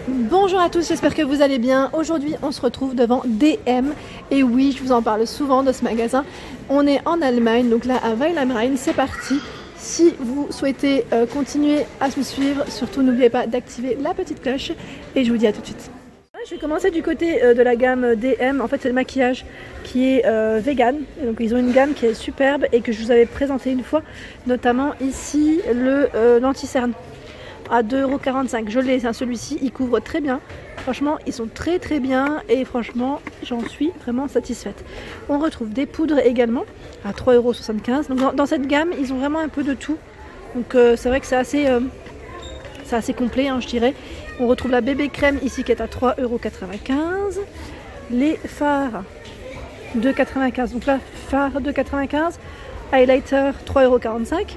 Bonjour à tous, j'espère que vous allez bien. Aujourd'hui, on se retrouve devant DM. Et oui, je vous en parle souvent de ce magasin. On est en Allemagne, donc là à Weil am Rhein, c'est parti. Si vous souhaitez continuer à me suivre, surtout n'oubliez pas d'activer la petite cloche. Et je vous dis à tout de suite. Je vais commencer du côté de la gamme DM. En fait, c'est le maquillage qui est vegan. Et donc, ils ont une gamme qui est superbe et que je vous avais présenté une fois, notamment ici l'anti-cerne à 2,45 €. Je l'ai, celui-ci, il couvre très bien. Franchement, ils sont très très bien et franchement, j'en suis vraiment satisfaite. On retrouve des poudres également à 3,75 €. Donc dans cette gamme, ils ont vraiment un peu de tout. Donc c'est vrai que c'est assez complet, hein, je dirais. On retrouve la bébé crème ici qui est à 3,95 €. Les fards 2,95 €. Donc là, fard 2,95 €. Highlighter 3,45 €.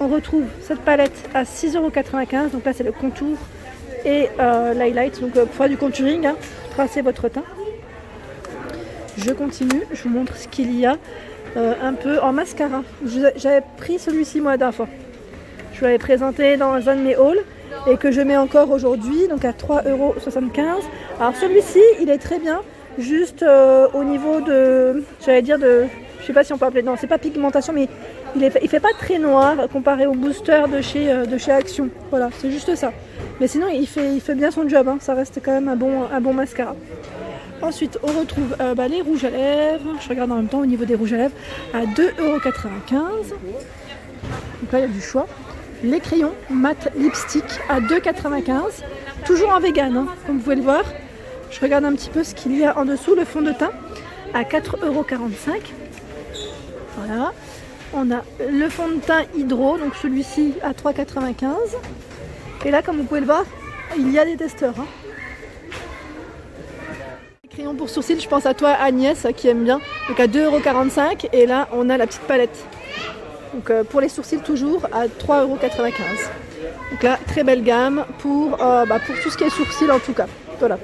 On retrouve cette palette à 6,95 €. Donc là, c'est le contour et l'highlight. Donc pour faire du contouring, hein, tracer votre teint. Je continue, je vous montre ce qu'il y a un peu en mascara. J'avais pris celui-ci moi la dernière fois. Je vous l'avais présenté dans un de mes hauls et que je mets encore aujourd'hui, donc à 3,75 €. Alors celui-ci, il est très bien, juste au niveau de, j'allais dire de, je sais pas si on peut appeler, non, c'est pas pigmentation, mais il fait pas très noir comparé au booster de chez Action. Voilà, c'est juste ça. Mais sinon, il fait bien son job, hein. Ça reste quand même un bon mascara. Ensuite, on retrouve les rouges à lèvres. Je regarde en même temps au niveau des rouges à lèvres à 2,95 €. Donc là, il y a du choix. Les crayons mat lipstick à 2,95 €. Toujours en vegan, hein, comme vous pouvez le voir. Je regarde un petit peu ce qu'il y a en dessous. Le fond de teint à 4,45 €. Voilà. On a le fond de teint hydro, donc celui-ci à 3,95 €. Et là, comme vous pouvez le voir, il y a des testeurs, hein. Les crayons pour sourcils, je pense à toi Agnès qui aime bien. Donc à 2,45 €. Et là, on a la petite palette. Donc pour les sourcils toujours à 3,95 €. Donc là, très belle gamme pour tout ce qui est sourcils en tout cas. Voilà.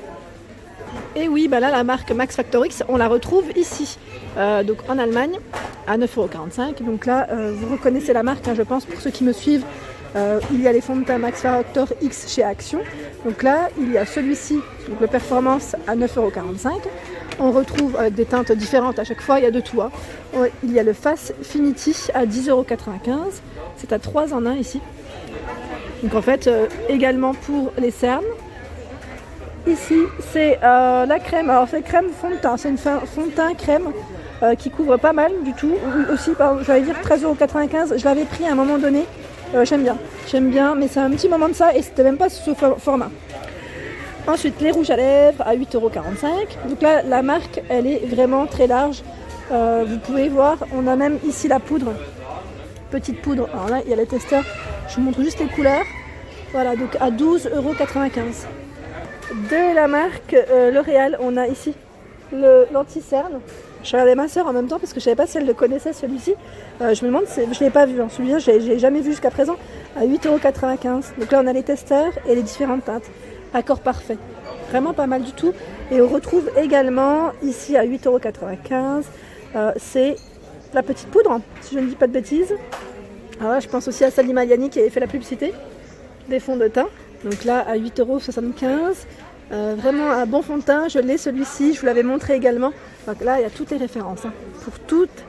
Et oui, là la marque Max Factor X, on la retrouve ici, donc en Allemagne, à 9,45 €. Donc là, vous reconnaissez la marque, hein, je pense, pour ceux qui me suivent. Il y a les fonds de teint Max Factor X chez Action. Donc là, il y a celui-ci, donc le Performance à 9,45 €. On retrouve des teintes différentes à chaque fois, il y a de tout, hein. Il y a le Face Finity à 10,95 €. C'est à 3 en 1 ici. Donc en fait, également pour les cernes. Ici, c'est la crème. Alors c'est crème fond de teint, c'est une fond de teint crème qui couvre pas mal du tout. Aussi, j'allais dire 13,95 €. Je l'avais pris à un moment donné. J'aime bien, mais c'est un petit moment de ça et c'était même pas ce format. Ensuite, les rouges à lèvres à 8,45 €. Donc là, la marque, elle est vraiment très large. Vous pouvez voir, on a même ici la poudre, petite poudre. Alors là, il y a les testeurs. Je vous montre juste les couleurs. Voilà, donc à 12,95 €. De la marque L'Oréal, on a ici l'anti-cerne. Je regardais ma soeur en même temps parce que je ne savais pas si elle le connaissait celui-ci. Je me demande, je ne l'ai pas vu, hein. Celui-là je ne l'ai jamais vu jusqu'à présent, à 8,95 €. Donc là on a les testeurs et les différentes teintes. Accord parfait, vraiment pas mal du tout. Et on retrouve également ici à 8,95 €, c'est la petite poudre, hein, si je ne dis pas de bêtises. Alors là je pense aussi à Sally Maliani qui avait fait la publicité des fonds de teint. Donc là à 8,75 €, vraiment un bon fond de teint, je l'ai celui-ci, je vous l'avais montré également. Donc là il y a toutes les références, hein, pour toutes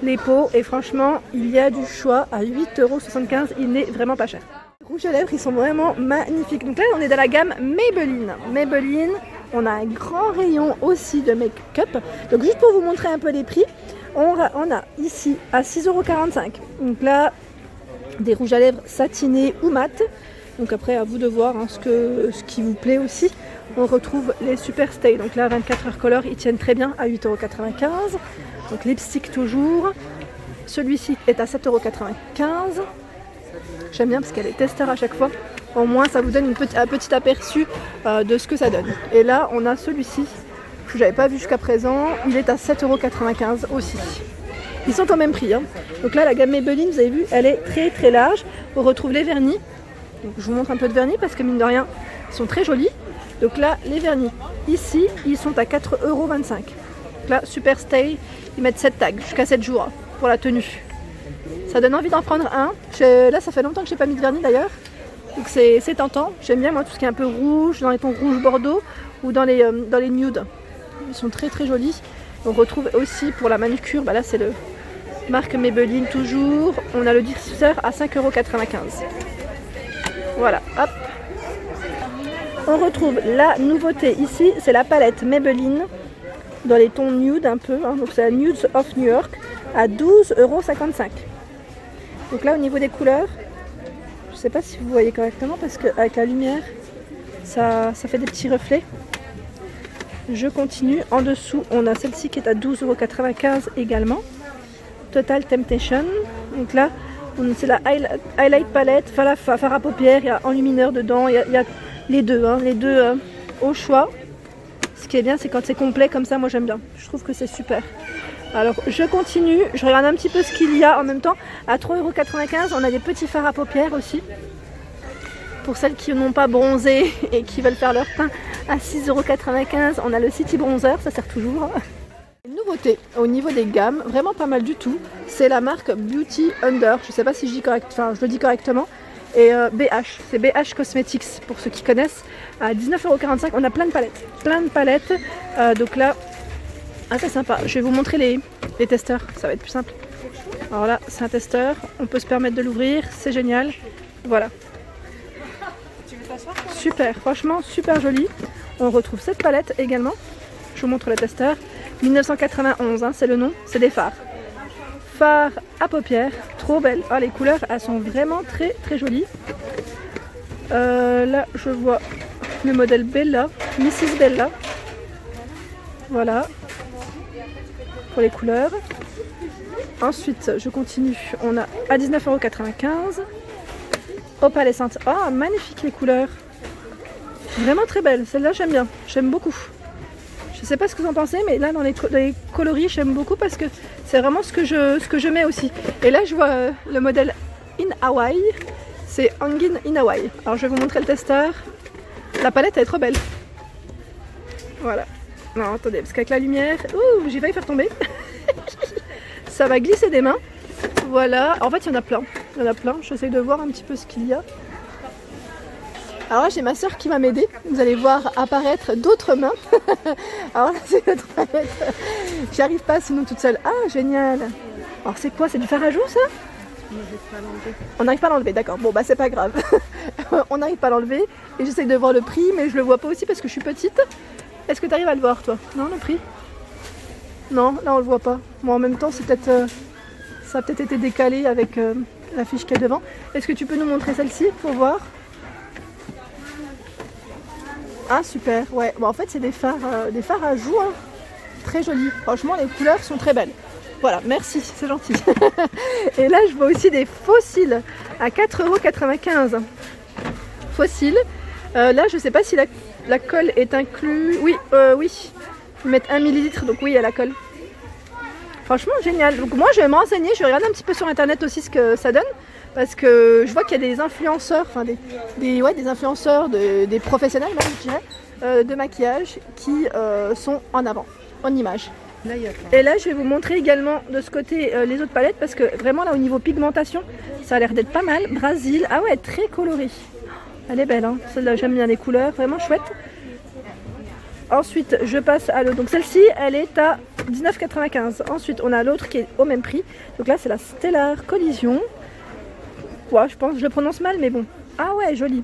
les peaux et franchement il y a du choix à 8,75 €, il n'est vraiment pas cher. Les rouges à lèvres ils sont vraiment magnifiques. Donc là on est dans la gamme Maybelline. Maybelline, on a un grand rayon aussi de make-up. Donc juste pour vous montrer un peu les prix, on a ici à 6,45 €. Donc là des rouges à lèvres satinés ou mat. Donc après à vous de voir, hein, ce qui vous plaît aussi. On retrouve les Super Stay, donc là 24 heures color, ils tiennent très bien à 8,95 €. Donc lipstick toujours. Celui-ci est à 7,95 €. J'aime bien parce qu'elle est testeur à chaque fois. Au moins ça vous donne un petit aperçu de ce que ça donne. Et là on a celui-ci que j'avais pas vu jusqu'à présent. Il est à 7,95 € aussi. Ils sont au même prix, hein. Donc là la gamme Maybelline, vous avez vu, elle est très très large. On retrouve les vernis. Donc, je vous montre un peu de vernis parce que mine de rien, ils sont très jolis. Donc là, les vernis, ici, ils sont à 4,25 €. Donc là, Super Stay, ils mettent 7 tags jusqu'à 7 jours pour la tenue. Ça donne envie d'en prendre un. Là, ça fait longtemps que je n'ai pas mis de vernis d'ailleurs. Donc c'est tentant. J'aime bien moi tout ce qui est un peu rouge, dans les tons rouge bordeaux ou dans les nudes. Ils sont très très jolis. On retrouve aussi pour la manucure, là c'est le marque Maybelline toujours. On a le diffuseur à 5,95 €. Voilà, hop. On retrouve la nouveauté ici, c'est la palette Maybelline dans les tons nude un peu. Donc c'est la Nudes of New York à 12,55 €. Donc là au niveau des couleurs, je ne sais pas si vous voyez correctement parce qu'avec la lumière, ça fait des petits reflets. Je continue. En dessous, on a celle-ci qui est à 12,95 € également. Total Temptation. Donc là, c'est la Highlight Palette, fard à paupières, il y a enlumineur dedans, il y a les deux, au choix. Ce qui est bien, c'est quand c'est complet comme ça, moi j'aime bien. Je trouve que c'est super. Alors je continue, je regarde un petit peu ce qu'il y a en même temps. À 3,95 €, on a des petits fards à paupières aussi. Pour celles qui n'ont pas bronzé et qui veulent faire leur teint, à 6,95 €, on a le City Bronzer, ça sert toujours. Une nouveauté au niveau des gammes, vraiment pas mal du tout, c'est la marque Beauty Under. Je ne sais pas si je le dis correctement. Et BH, c'est BH Cosmetics pour ceux qui connaissent. À 19,45 €, on a plein de palettes. Donc là, c'est sympa. Je vais vous montrer les testeurs, ça va être plus simple. Alors là, c'est un testeur, on peut se permettre de l'ouvrir, c'est génial. Voilà. Super, franchement super joli. On retrouve cette palette également. Je vous montre le testeur. 1991, c'est le nom, c'est des fards. Fards à paupières, trop belles. Les couleurs, elles sont vraiment très très jolies. Là, je vois le modèle Bella, Mrs Bella. Voilà, pour les couleurs. Ensuite, je continue. On a à 19,95 €. Opalescente. Magnifique les couleurs. Vraiment très belle. Celle-là, j'aime bien. J'aime beaucoup. Je sais pas ce que vous en pensez, mais là, dans les coloris, j'aime beaucoup parce que c'est vraiment ce que je mets aussi. Et là, je vois le modèle In Hawaii. C'est Hangin In Hawaii. Alors, je vais vous montrer le testeur. La palette, elle est trop belle. Voilà. Non, attendez, parce qu'avec la lumière... Ouh, j'ai failli faire tomber. Ça va glisser des mains. Voilà. En fait, il y en a plein. J'essaie de voir un petit peu ce qu'il y a. Alors là, j'ai ma soeur qui va m'aider. Vous allez voir apparaître d'autres mains. Alors là, c'est notre palette. J'y arrive pas sinon toute seule. Génial. Alors c'est quoi? C'est du fard à joues, ça? On n'arrive pas à l'enlever, d'accord. Bon, c'est pas grave. On n'arrive pas à l'enlever. Et j'essaie de voir le prix, mais je le vois pas aussi parce que je suis petite. Est-ce que tu arrives à le voir, toi? Non, le prix? Non, là, on le voit pas. Bon, en même temps, c'est peut-être... ça a peut-être été décalé avec la fiche qu'il y a devant. Est-ce que tu peux nous montrer celle-ci pour voir? Super, ouais. Bon, en fait, c'est des fards à joues, très jolis. Franchement, les couleurs sont très belles. Voilà, merci, c'est gentil. Et là, je vois aussi des fossiles à 4,95 €. Fossiles. Là, je sais pas si la colle est inclue. Oui. Ils mettent 1 millilitre, donc oui, il y a la colle. Franchement, génial. Donc moi, je vais me renseigner, je vais regarder un petit peu sur internet aussi ce que ça donne. Parce que je vois qu'il y a des influenceurs, des influenceurs, des professionnels même, je dirais, de maquillage qui sont en avant, en image. Là, et là, je vais vous montrer également de ce côté les autres palettes parce que vraiment là au niveau pigmentation, ça a l'air d'être pas mal. Brésil, très colorée. Elle est belle, celle-là j'aime bien les couleurs, vraiment chouette. Ensuite, je passe à l'autre. Donc celle-ci, elle est à 19,95 €. Ensuite, on a l'autre qui est au même prix. Donc là, c'est la Stellar Collision. Je pense que je le prononce mal, mais bon. Joli.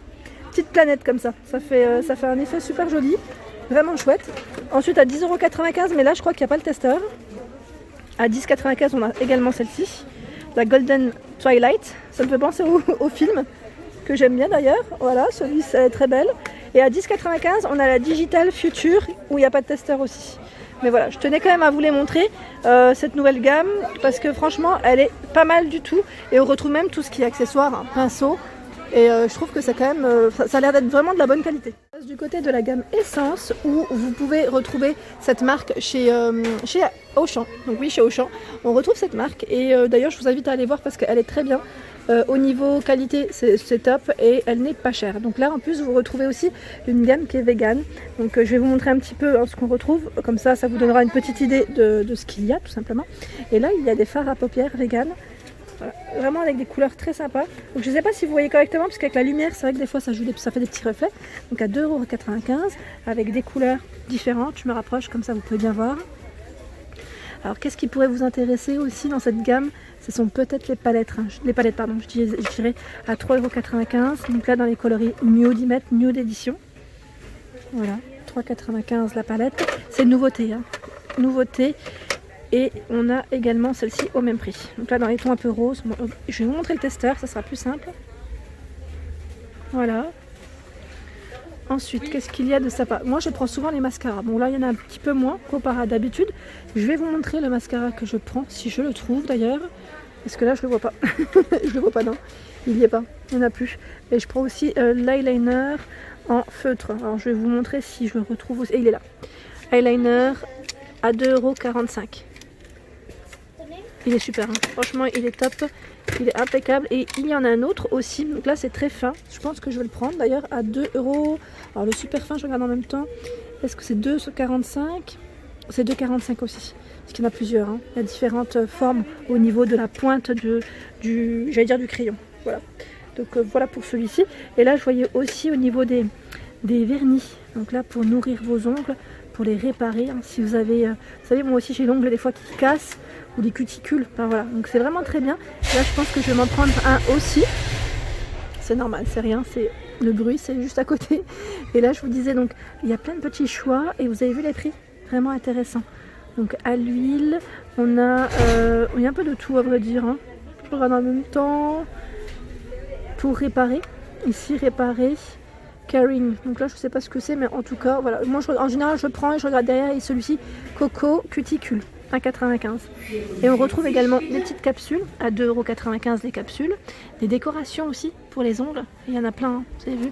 Petite planète comme ça. Ça fait un effet super joli. Vraiment chouette. Ensuite, à 10,95 €, mais là, je crois qu'il n'y a pas le testeur. À 10,95 €, on a également celle-ci. La Golden Twilight. Ça me fait penser au film, que j'aime bien d'ailleurs. Voilà, celui-ci est très belle. Et à 10,95 €, on a la Digital Future, où il n'y a pas de testeur aussi. Mais voilà, je tenais quand même à vous les montrer, cette nouvelle gamme, parce que franchement, elle est pas mal du tout. Et on retrouve même tout ce qui est accessoires, pinceau. Et je trouve que ça a l'air d'être vraiment de la bonne qualité. Du côté de la gamme Essence, où vous pouvez retrouver cette marque chez Auchan. Donc oui, chez Auchan, on retrouve cette marque. Et d'ailleurs, je vous invite à aller voir parce qu'elle est très bien. Au niveau qualité, c'est top et elle n'est pas chère. Donc là, en plus, vous retrouvez aussi une gamme qui est vegan. Donc je vais vous montrer un petit peu ce qu'on retrouve. Comme ça vous donnera une petite idée de ce qu'il y a, tout simplement. Et là, il y a des fards à paupières vegan. Voilà. Vraiment avec des couleurs très sympas. Donc je ne sais pas si vous voyez correctement, parce qu'avec la lumière, c'est vrai que des fois ça fait des petits reflets. Donc à 2,95 € avec des couleurs différentes. Je me rapproche, comme ça vous pouvez bien voir. Alors qu'est-ce qui pourrait vous intéresser aussi dans cette gamme? Ce sont peut-être les palettes, je dirais à 3,95 €. Donc là dans les coloris Nude édition. Voilà, 3,95 € la palette. C'est une nouveauté, hein. Nouveauté. Et on a également celle-ci au même prix. Donc là dans les tons un peu roses. Bon, je vais vous montrer le testeur, ça sera plus simple. Voilà. Ensuite, qu'est-ce qu'il y a de sympa? Moi, je prends souvent les mascaras. Bon, là, il y en a un petit peu moins comparé à d'habitude. Je vais vous montrer le mascara que je prends, si je le trouve d'ailleurs. Parce que là, je le vois pas. Je le vois pas, non. Il n'y est pas. Il n'y en a plus. Et je prends aussi l'eyeliner en feutre. Alors, je vais vous montrer si je le retrouve aussi. Et il est là. Eyeliner à 2,45 €. Il est super. Hein. Franchement, il est top. Il est impeccable. Et il y en a un autre aussi. Donc là, c'est très fin. Je pense que je vais le prendre d'ailleurs à 2 €. Alors, le super fin, je regarde en même temps. Est-ce que c'est 2,45 €? C'est 2,45 € aussi. Parce qu'il y en a plusieurs. Hein. Il y a différentes formes au niveau de la pointe du crayon. Voilà. Donc voilà pour celui-ci. Et là, je voyais aussi au niveau des vernis. Donc là, pour nourrir vos ongles, pour les réparer. Hein. Si vous avez, vous savez, moi aussi j'ai l'ongle des fois qui casse, ou des cuticules. Enfin voilà. Donc c'est vraiment très bien. Là, je pense que je vais m'en prendre un aussi. C'est normal, c'est rien. C'est le bruit, c'est juste à côté. Et là, je vous disais, donc il y a plein de petits choix. Et vous avez vu les prix? Vraiment intéressant. Donc à l'huile, on a un peu de tout à vrai dire. Hein. Je regarde en même temps. Pour réparer, ici réparer, caring. Donc là je sais pas ce que c'est, mais en tout cas voilà. Moi en général je prends et je regarde derrière, et celui-ci Coco Cuticule, 1,95 €. Et on retrouve également des petites capsules à 2,95 € les capsules, des décorations aussi pour les ongles. Il y en a plein, hein, vous avez vu,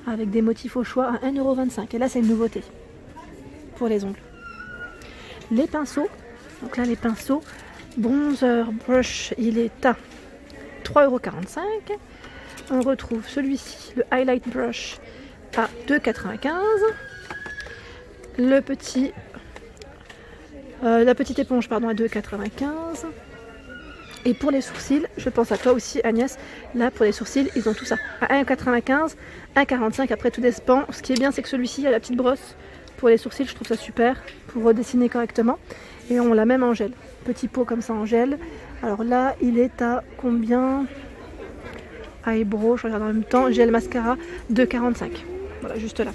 avec des motifs au choix à 1,25 €. Et là c'est une nouveauté pour les ongles. Les pinceaux, donc là les pinceaux bronzer brush, il est à 3,45 €. On retrouve celui-ci, le highlight brush, à 2,95 €. La petite éponge, pardon, à 2,95 €. Et pour les sourcils, je pense à toi aussi Agnès, là pour les sourcils, ils ont tout ça. À 1,95 €, 1,45 €, après tout dépend. Ce qui est bien, c'est que celui-ci a la petite brosse pour les sourcils, je trouve ça super, pour redessiner correctement. Et on l'a même en gel, petit pot comme ça en gel. Alors là, il est à combien? Eyebrow, je regarde en même temps, gel mascara 2,45 €. Voilà, juste là.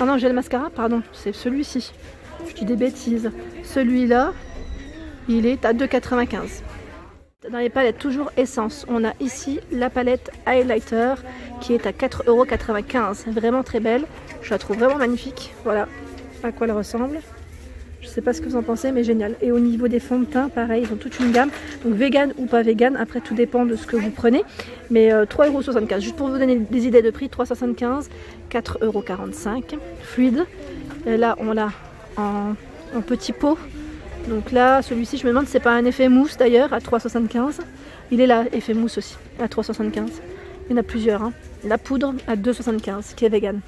Ah non, gel mascara, pardon, c'est celui-ci. Je dis des bêtises. Celui-là, il est à 2,95 €. Dans les palettes, toujours essence, on a ici la palette highlighter qui est à 4,95 €. Vraiment très belle. Je la trouve vraiment magnifique. Voilà à quoi elle ressemble. Je sais pas ce que vous en pensez, mais génial. Et au niveau des fonds de teint, pareil, ils ont toute une gamme. Donc vegan ou pas vegan, après tout dépend de ce que vous prenez. Mais 3,75 €. Juste pour vous donner des idées de prix, 3,75 €, 4,45 €. Fluide. Et là, on l'a en petit pot. Donc là, celui-ci, je me demande si c'est pas un effet mousse d'ailleurs, à 3,75 €. Il est là, effet mousse aussi, à 3,75 €. Il y en a plusieurs. Hein. La poudre à 2,75 € qui est vegan.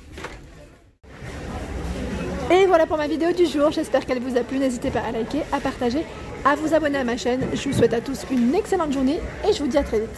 Et voilà pour ma vidéo du jour, j'espère qu'elle vous a plu, n'hésitez pas à liker, à partager, à vous abonner à ma chaîne. Je vous souhaite à tous une excellente journée et je vous dis à très vite.